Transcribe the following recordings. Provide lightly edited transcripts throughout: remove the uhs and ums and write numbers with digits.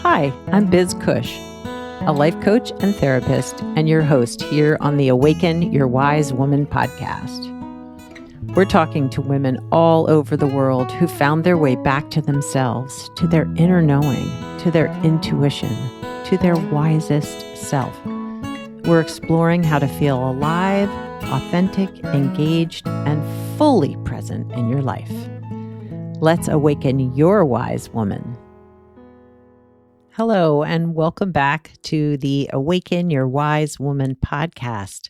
Hi, I'm Biz Cush, a life coach and therapist, and your host here on the Awaken Your Wise Woman podcast. We're talking to women all over the world who found their way back to themselves, to their inner knowing, to their intuition, to their wisest self. We're exploring how to feel alive, authentic, engaged, and fully present in your life. Let's awaken your wise woman. Hello, and welcome back to the Awaken Your Wise Woman podcast.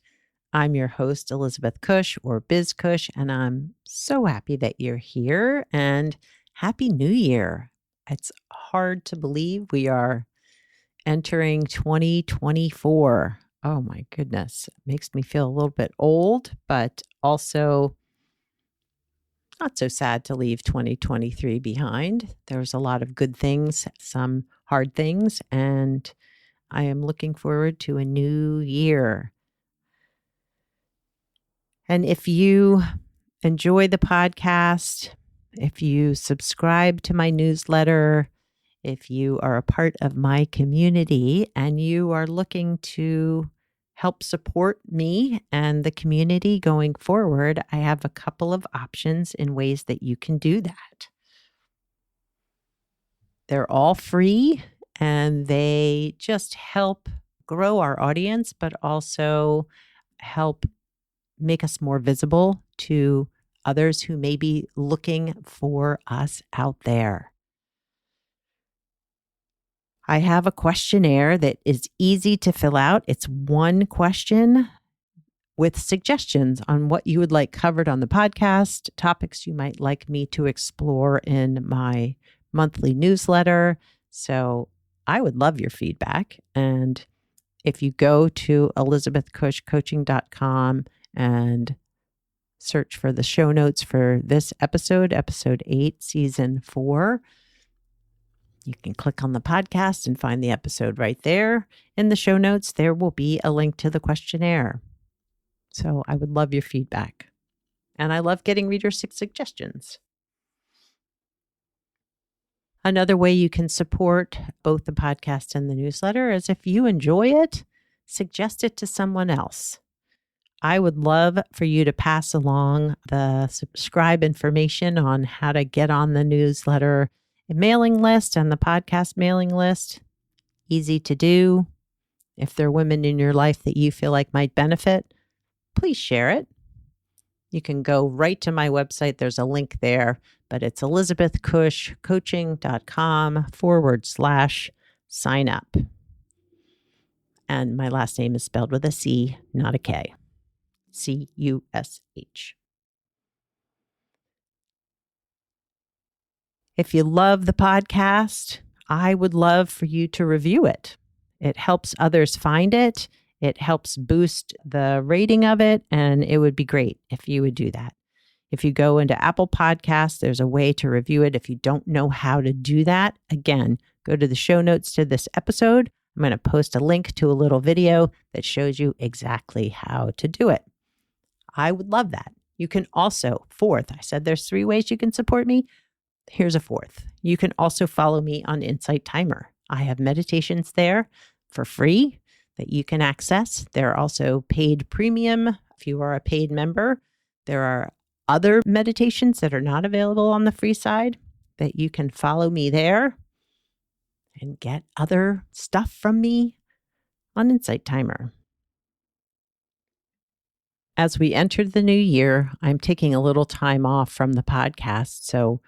I'm your host, Elizabeth Cush, or Biz Cush, and I'm so happy that you're here, and Happy New Year. It's hard to believe we are entering 2024. Oh my goodness. It makes me feel a little bit old, but also not so sad to leave 2023 behind. There's a lot of good things, some hard things, and I am looking forward to a new year. And if you enjoy the podcast, if you subscribe to my newsletter, if you are a part of my community and you are looking to help support me and the community going forward, I have a couple of options in ways that you can do that. They're all free and they just help grow our audience, but also help make us more visible to others who may be looking for us out there. I have a questionnaire that is easy to fill out. It's one question with suggestions on what you would like covered on the podcast, topics you might like me to explore in my monthly newsletter. So I would love your feedback. And if you go to elizabethcushcoaching.com and search for the show notes for this episode 8, season 4, you can click on the podcast and find the episode right there. In the show notes, there will be a link to the questionnaire. So I would love your feedback. And I love getting reader suggestions. Another way you can support both the podcast and the newsletter is if you enjoy it, suggest it to someone else. I would love for you to pass along the subscribe information on how to get on the newsletter mailing list and the podcast mailing list. Easy to do. If there are women in your life that you feel like might benefit, please share it. You can go right to my website. There's a link there, but it's elizabethcushcoaching.com/sign up. And my last name is spelled with a C, not a K. CUSH. If you love the podcast, I would love for you to review it. It helps others find it. It helps boost the rating of it, and it would be great if you would do that. If you go into Apple Podcasts, there's a way to review it. If you don't know how to do that, again, go to the show notes to this episode. I'm going to post a link to a little video that shows you exactly how to do it. I would love that. You can also, fourth, I said there's 3 ways you can support me. Here's a fourth. You can also follow me on Insight Timer. I have meditations there for free that you can access. There are also paid premium if you are a paid member. There are other meditations that are not available on the free side that you can follow me there and get other stuff from me on Insight Timer. As we enter the new year, I'm taking a little time off from the podcast, so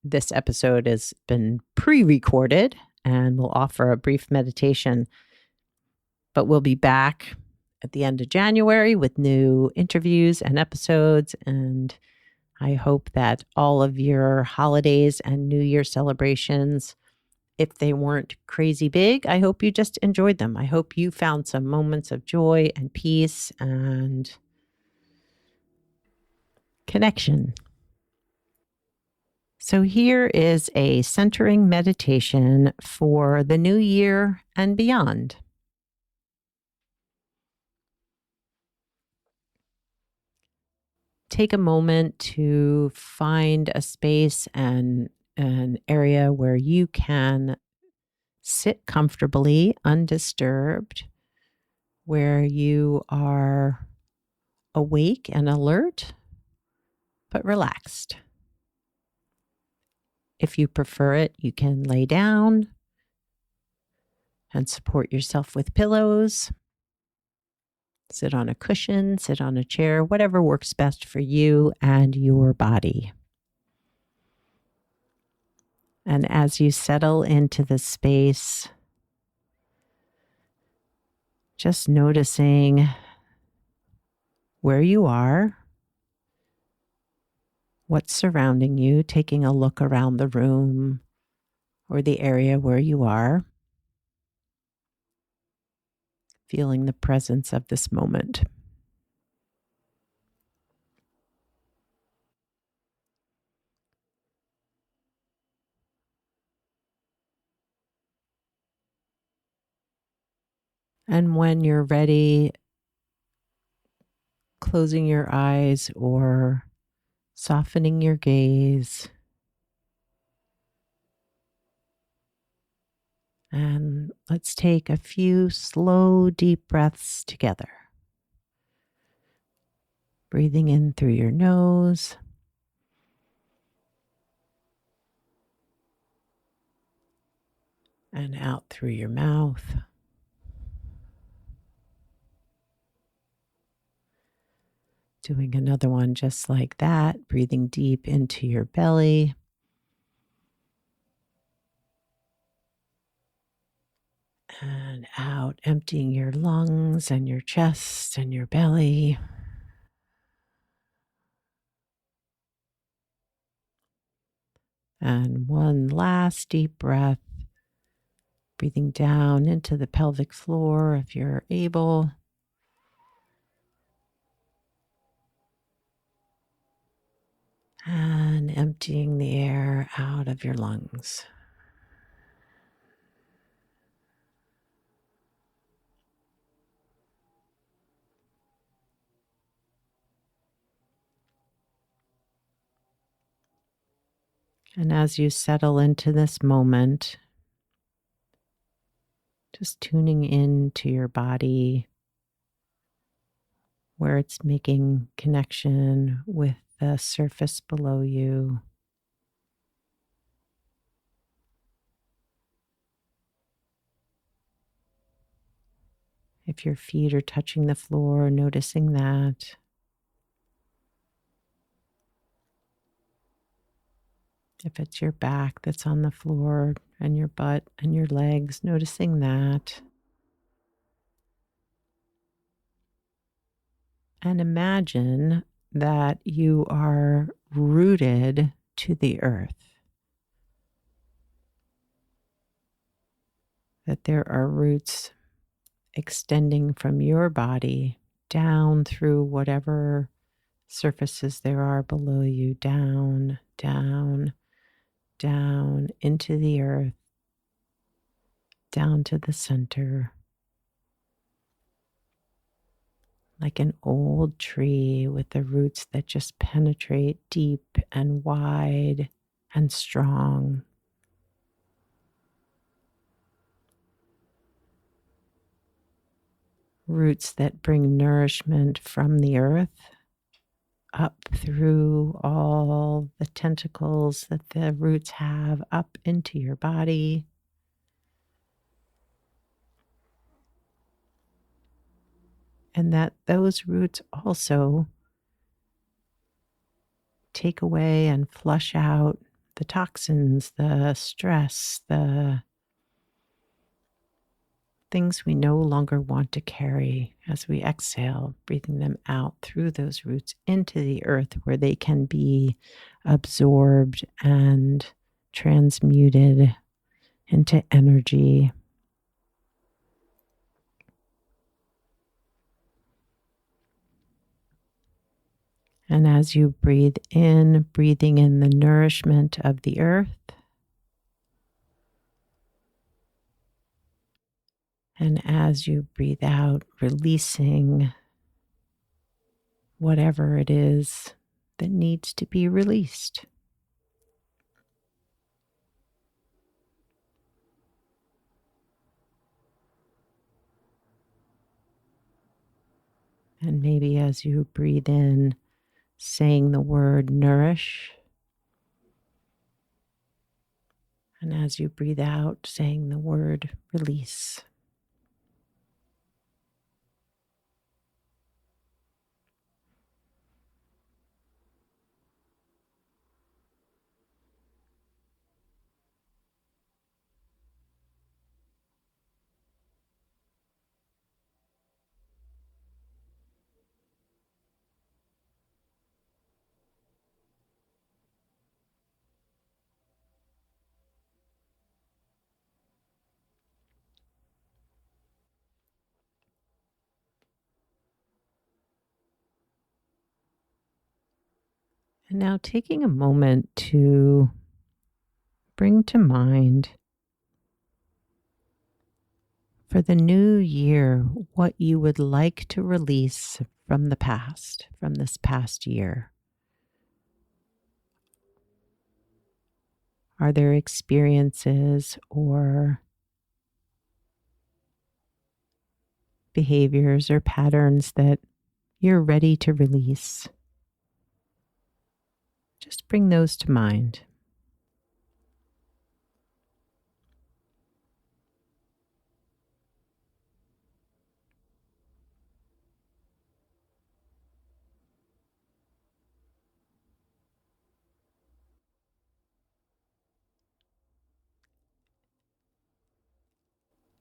this episode has been pre-recorded and we'll offer a brief meditation, but we'll be back at the end of January with new interviews and episodes. And I hope that all of your holidays and New Year celebrations, if they weren't crazy big, I hope you just enjoyed them. I hope you found some moments of joy and peace and connection. So here is a centering meditation for the new year and beyond. Take a moment to find a space and an area where you can Sit comfortably, undisturbed, where you are awake and alert, but relaxed. If you prefer it, you can lay down and support yourself with pillows. Sit on a cushion, sit on a chair, whatever works best for you and your body. And as you settle into the space, just noticing where you are, what's surrounding you, taking a look around the room or the area where you are, feeling the presence of this moment. And when you're ready, closing your eyes or softening your gaze. And let's take a few slow, deep breaths together. Breathing in through your nose and out through your mouth. Doing another one just like that, breathing deep into your belly. And out, emptying your lungs and your chest and your belly. And one last deep breath, breathing down into the pelvic floor if you're able. And emptying the air out of your lungs. And as you settle into this moment, just tuning in to your body, where it's making connection with the surface below you. If your feet are touching the floor, noticing that. If it's your back that's on the floor and your butt and your legs, noticing that. And imagine that you are rooted to the earth, that there are roots extending from your body down through whatever surfaces there are below you, down, down, down into the earth, down to the center, like an old tree with the roots that just penetrate deep and wide and strong. Roots that bring nourishment from the earth up through all the tentacles that the roots have up into your body. And that those roots also take away and flush out the toxins, the stress, the things we no longer want to carry as we exhale, breathing them out through those roots into the earth where they can be absorbed and transmuted into energy. And as you breathe in, breathing in the nourishment of the earth. And as you breathe out, releasing whatever it is that needs to be released. And maybe as you breathe in, saying the word nourish. And as you breathe out, saying the word release. And now taking a moment to bring to mind for the new year what you would like to release from the past, from this past year. Are there experiences or behaviors or patterns that you're ready to release? Just bring those to mind.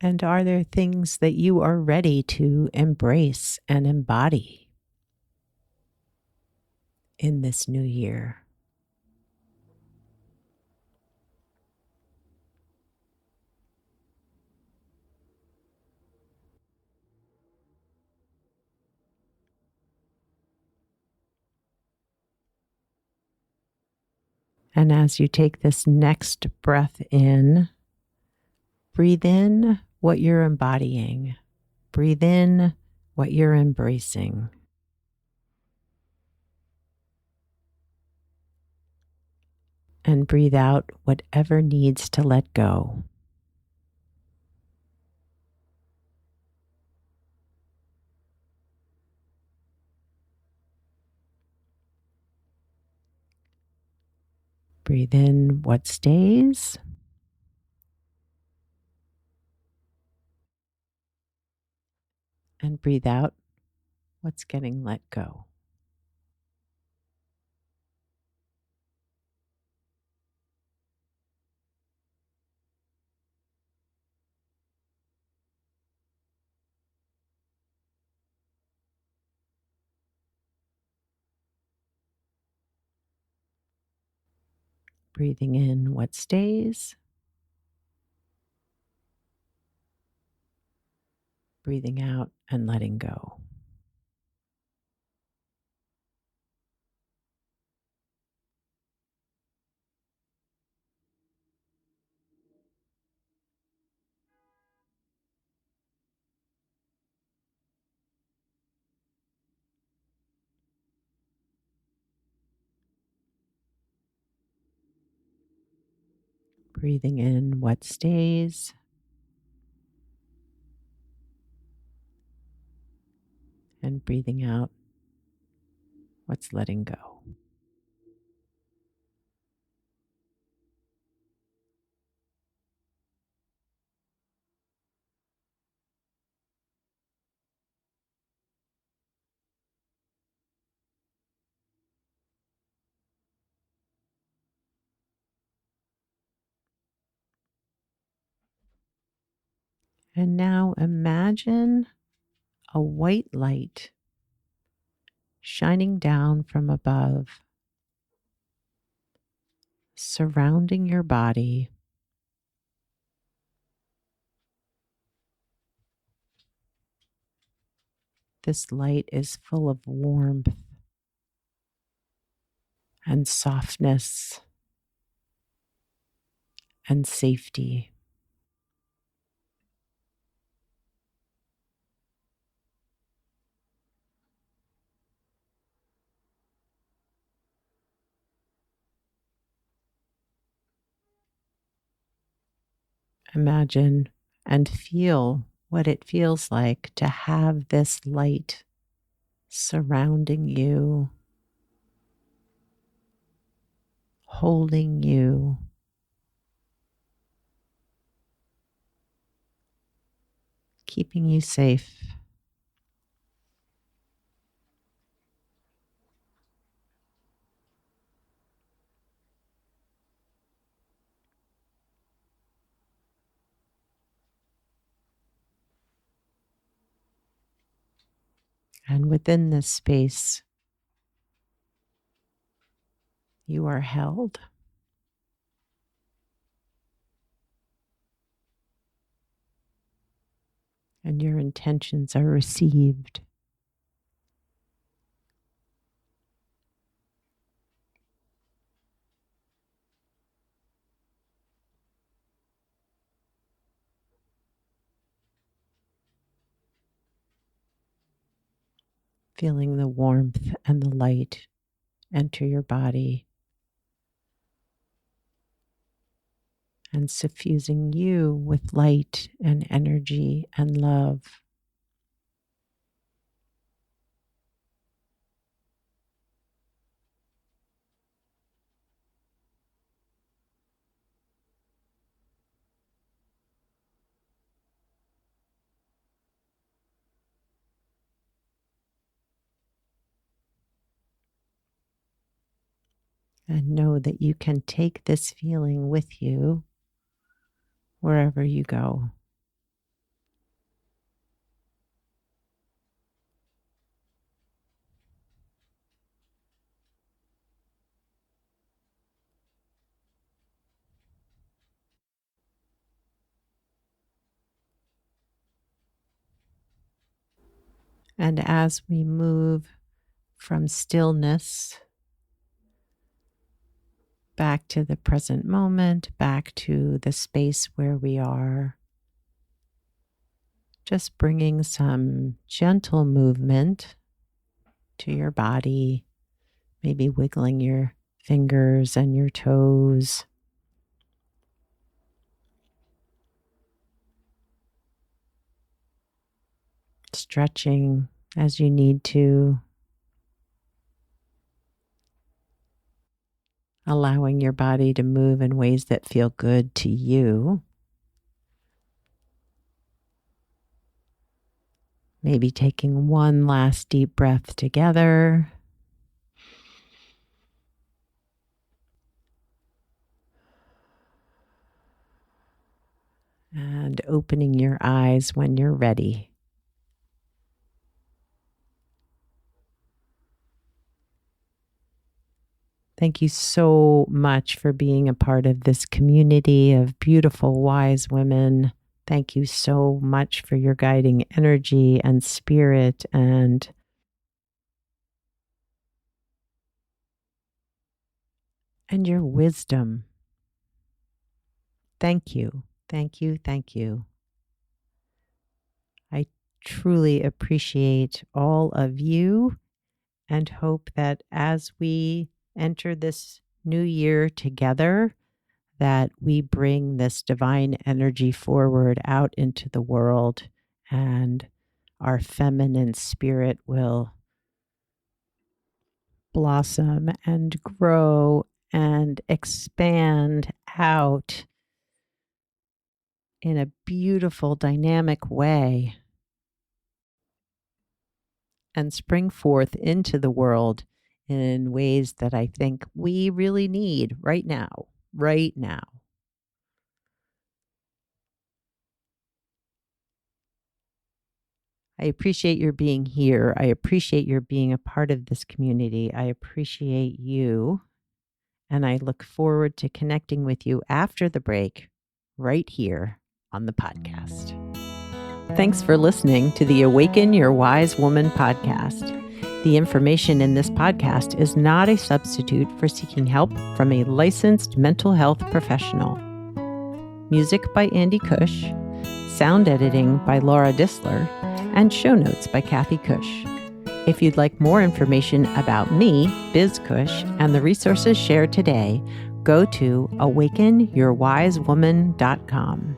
And are there things that you are ready to embrace and embody in this new year? And as you take this next breath in, breathe in what you're embodying. Breathe in what you're embracing. And breathe out whatever needs to let go. Breathe in what stays. And breathe out what's getting let go. Breathing in what stays. Breathing out and letting go. Breathing in what stays. And breathing out what's letting go. And now imagine a white light shining down from above, surrounding your body. This light is full of warmth and softness and safety. Imagine and feel what it feels like to have this light surrounding you, holding you, keeping you safe. And within this space, you are held. And your intentions are received. Feeling the warmth and the light enter your body and suffusing you with light and energy and love. And know that you can take this feeling with you wherever you go. And as we move from stillness back to the present moment, back to the space where we are, just bringing some gentle movement to your body, maybe wiggling your fingers and your toes. Stretching as you need to, allowing your body to move in ways that feel good to you. Maybe taking one last deep breath together. And opening your eyes when you're ready. Thank you so much for being a part of this community of beautiful, wise women. Thank you so much for your guiding energy and spirit and your wisdom. Thank you. Thank you. Thank you. I truly appreciate all of you and hope that as we enter this new year together, that we bring this divine energy forward out into the world and our feminine spirit will blossom and grow and expand out in a beautiful, dynamic way and spring forth into the world in ways that I think we really need right now, right now. I appreciate your being here. I appreciate your being a part of this community. I appreciate you. And I look forward to connecting with you after the break right here on the podcast. Thanks for listening to the Awaken Your Wise Woman podcast. The information in this podcast is not a substitute for seeking help from a licensed mental health professional. Music by Andy Cush, sound editing by Laura Disler, and show notes by Kathy Cush. If you'd like more information about me, Biz Cush, and the resources shared today, go to awakenyourwisewoman.com.